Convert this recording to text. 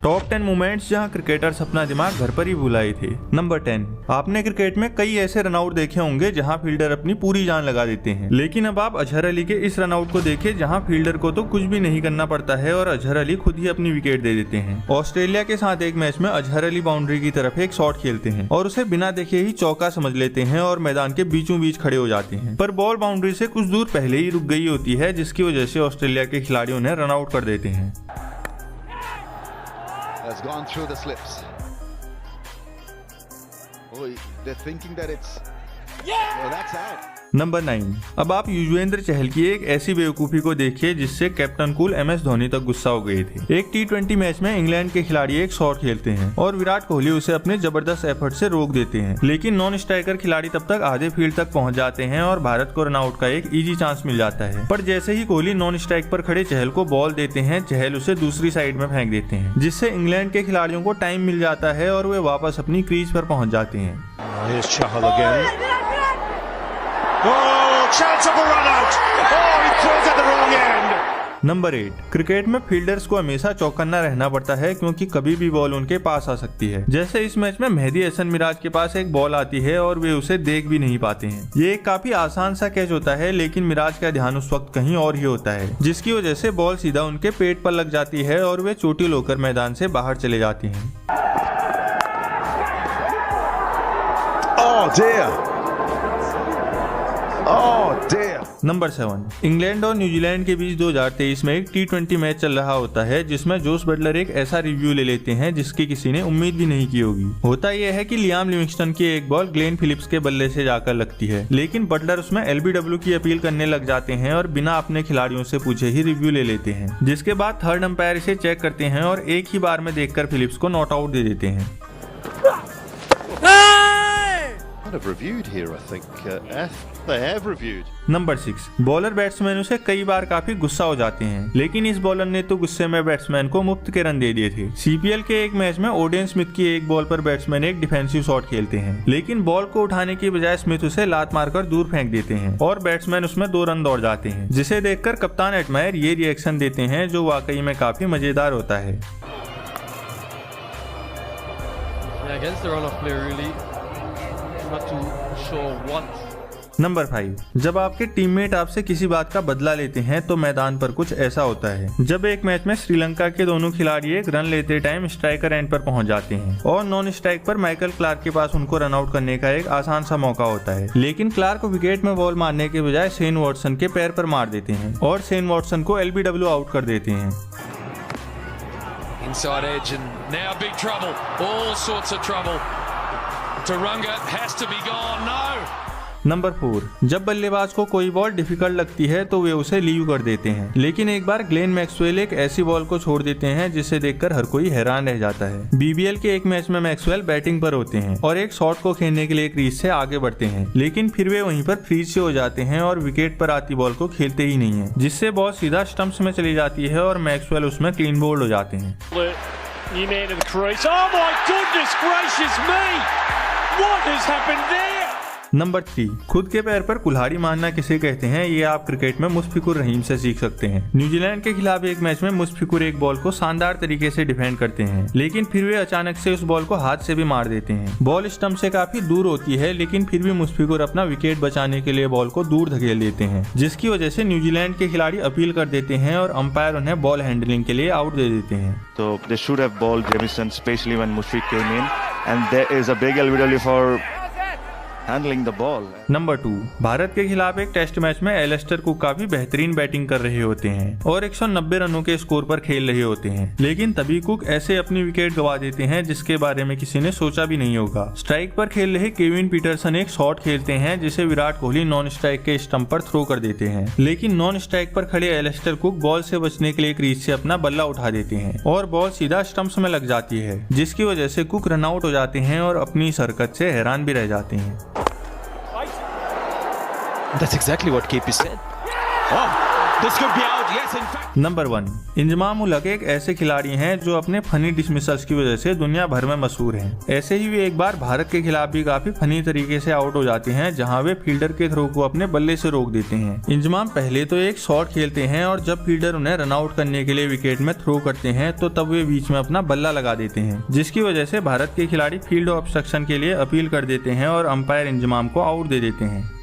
Top 10 moments जहां cricketers अपना दिमाग घर पर ही भुलाए थे। नंबर 10, आपने क्रिकेट में कई ऐसे रनआउट देखे होंगे जहां फील्डर अपनी पूरी जान लगा देते हैं, लेकिन अब आप अजहर अली के इस रनआउट को देखें जहां फील्डर को तो कुछ भी नहीं करना पड़ता है और अजहर अली खुद ही अपनी विकेट दे देते हैं। ऑस्ट्रेलिया के साथ एक मैच में अजहर अली बाउंड्री की तरफ एक शॉट खेलते हैं और उसे बिना देखे ही चौका समझ लेते हैं और मैदान के बीचों बीच खड़े हो जाते हैं, पर बॉल बाउंड्री से कुछ दूर पहले ही रुक गई होती है, जिसकी वजह से ऑस्ट्रेलिया के खिलाड़ियों ने रनआउट कर देते हैं। Has gone through the slips. Oh, they're thinking that it's... Yeah! Oh, that's out. Number 9, अब आप युजवेंद्र चहल की एक ऐसी बेवकूफी को देखिए जिससे कैप्टन कूल MS धोनी तक गुस्सा हो गए थे। एक T20 मैच में इंग्लैंड के खिलाड़ी एक शॉट खेलते हैं और विराट कोहली उसे अपने जबरदस्त एफर्ट से रोक देते हैं, लेकिन नॉन स्ट्राइकर खिलाड़ी तब तक आधे फील्ड तक पहुंच जाते हैं और भारत को रनआउट का एक इजी चांस मिल जाता है। पर जैसे ही कोहली नॉन स्ट्राइक पर खड़े चहल को बॉल देते हैं, चहल उसे दूसरी साइड में फेंक देते हैं, जिससे इंग्लैंड के खिलाड़ियों को टाइम मिल जाता है और वे वापस अपनी क्रीज पर पहुंच जाते हैं। नंबर 8, क्रिकेट में फील्डर्स को हमेशा चौकन्ना रहना पड़ता है क्योंकि कभी भी बॉल उनके पास आ सकती है। जैसे इस मैच में मेहदी हसन मिराज के पास एक बॉल आती है और वे उसे देख भी नहीं पाते हैं। ये एक काफी आसान सा कैच होता है, लेकिन मिराज का ध्यान उस वक्त कहीं और ही होता है, जिसकी वजह से बॉल सीधा उनके पेट पर लग जाती है और वे चोटिल होकर मैदान से बाहर चले जाते हैं। नंबर 7, इंग्लैंड और न्यूजीलैंड के बीच 2023 में एक T20 मैच चल रहा होता है जिसमें जोस बटलर एक ऐसा रिव्यू ले लेते हैं जिसकी किसी ने उम्मीद भी नहीं की होगी। होता यह है कि लियाम लिविंगस्टन की एक बॉल ग्लेन फिलिप्स के बल्ले से जाकर लगती है, लेकिन बटलर उसमें LBW की अपील करने लग जाते हैं और बिना अपने खिलाड़ियों से पूछे ही रिव्यू ले लेते हैं, जिसके बाद थर्ड अंपायर इसे चेक करते हैं और एक ही बार में देखकर फिलिप्स को नॉट आउट दे देते हैं। नंबर 6, बॉलर बैट्समैनों से कई बार काफी गुस्सा हो जाते हैं, लेकिन इस बॉलर ने तो गुस्से में बैट्समैन को मुफ्त के रन दे दिए थे। CPL के एक मैच में ओडेन स्मिथ की एक बॉल पर बैट्समैन एक डिफेंसिव शॉट खेलते हैं, लेकिन बॉल को उठाने की बजाय स्मिथ उसे लात मारकर दूर फेंक देते हैं और बैट्समैन उसमें 2 रन दौड़ जाते हैं, जिसे देखकर कप्तान एडमायर ये रिएक्शन देते हैं जो वाकई में काफी मजेदार होता है। नंबर 5, जब आपके टीममेट आपसे किसी बात का बदला लेते हैं तो मैदान पर कुछ ऐसा होता है। जब एक मैच में श्रीलंका के दोनों खिलाड़ी एक रन लेते टाइम स्ट्राइकर एंड पर pहुंच जाते हैं और नॉन स्ट्राइक पर माइकल क्लार्क के पास उनको रन आउट करने का एक आसान सा मौका होता है, लेकिन क्लार्क विकेट में बॉल मारने के बजाय शेन वॉटसन के पैर पर मार देते हैं और शेन वॉटसन को LBW आउट कर देते हैं। Inside edge and now big trouble, all sorts of trouble. Turunga has to be gone. No. Number 4, जब बल्लेबाज को कोई बॉल डिफिकल्ट लगती है तो वे उसे लीव कर देते हैं, लेकिन एक बार ग्लेन मैक्सवेल एक ऐसी बॉल को छोड़ देते हैं जिसे देखकर हर कोई हैरान रह जाता है। BBL के एक मैच में मैक्सवेल बैटिंग पर होते हैं और एक शॉट को खेलने के लिए क्रीज से आगे बढ़ते हैं, लेकिन फिर वे वहीं पर फ्रीज से हो जाते हैं और विकेट पर आती बॉल को खेलते ही नहीं है, जिससे बॉल सीधा स्टंप्स में चली जाती है और मैक्सवेल उसमें क्लीन बोल्ड हो जाते हैं। नंबर 3, खुद के पैर पर कुल्हाड़ी मारना किसे कहते हैं ये आप क्रिकेट में मुशफिकुर रहीम से सीख सकते हैं। न्यूजीलैंड के खिलाफ एक मैच में मुशफिकुर एक बॉल को शानदार तरीके से डिफेंड करते हैं, लेकिन फिर वे अचानक से उस बॉल को हाथ से भी मार देते हैं। बॉल स्टंप से काफी दूर होती है, लेकिन फिर भी मुशफिकुर अपना विकेट बचाने के लिए बॉल को दूर धकेल देते हैं, जिसकी वजह से न्यूजीलैंड के खिलाड़ी अपील कर देते हैं और अंपायर उन्हें बॉल हैंडलिंग के लिए आउट दे देते हैं। So they should have bowled Jamieson, especially when Mushfiq came in, and there is a big LBW for handling the ball. Number 2, Bharat के खिलाफ एक टेस्ट मैच में एलिस्टर कुक काफी बेहतरीन बैटिंग कर रहे होते हैं और 190 रनों के स्कोर पर खेल रहे होते हैं, लेकिन तभी कुक ऐसे अपनी विकेट गवा देते हैं जिसके बारे में किसी ने सोचा भी नहीं होगा। स्ट्राइक पर खेल रहे केविन पीटरसन एक शॉट खेलते हैं जिसे विराट कोहली नॉन स्ट्राइक के स्टंप पर थ्रो कर देते हैं, लेकिन नॉन स्ट्राइक पर खड़े एलिस्टर कुक बॉल से बचने के लिए क्रीज से अपना बल्ला उठा देते हैं और बॉल सीधा स्टंप्स में लग जाती है, जिसकी वजह से कुक रन आउट हो जाते हैं और अपनी इस हरकत से हैरान भी रह जाते हैं। That's exactly what KP said. Oh. This could be out. Yes, in fact. Number 1, Inzamam ul Haq एक ऐसे खिलाड़ी हैं जो अपने फनी डिसमिसल्स की वजह से दुनिया भर में मशहूर हैं। ऐसे ही वे एक बार भारत के खिलाफ भी काफी फनी तरीके से आउट हो जाते हैं, जहां वे फील्डर के थ्रो को अपने बल्ले से रोक देते हैं। इंजमाम पहले तो एक शॉट खेलते हैं और जब फील्डर उन्हें रन आउट करने के लिए विकेट में थ्रो करते हैं तो तब वे बीच में अपना बल्ला लगा देते हैं, जिसकी वजह से भारत के खिलाड़ी फील्ड ऑब्स्ट्रक्शन के लिए अपील कर देते हैं और अंपायर इंजमाम को आउट दे देते हैं।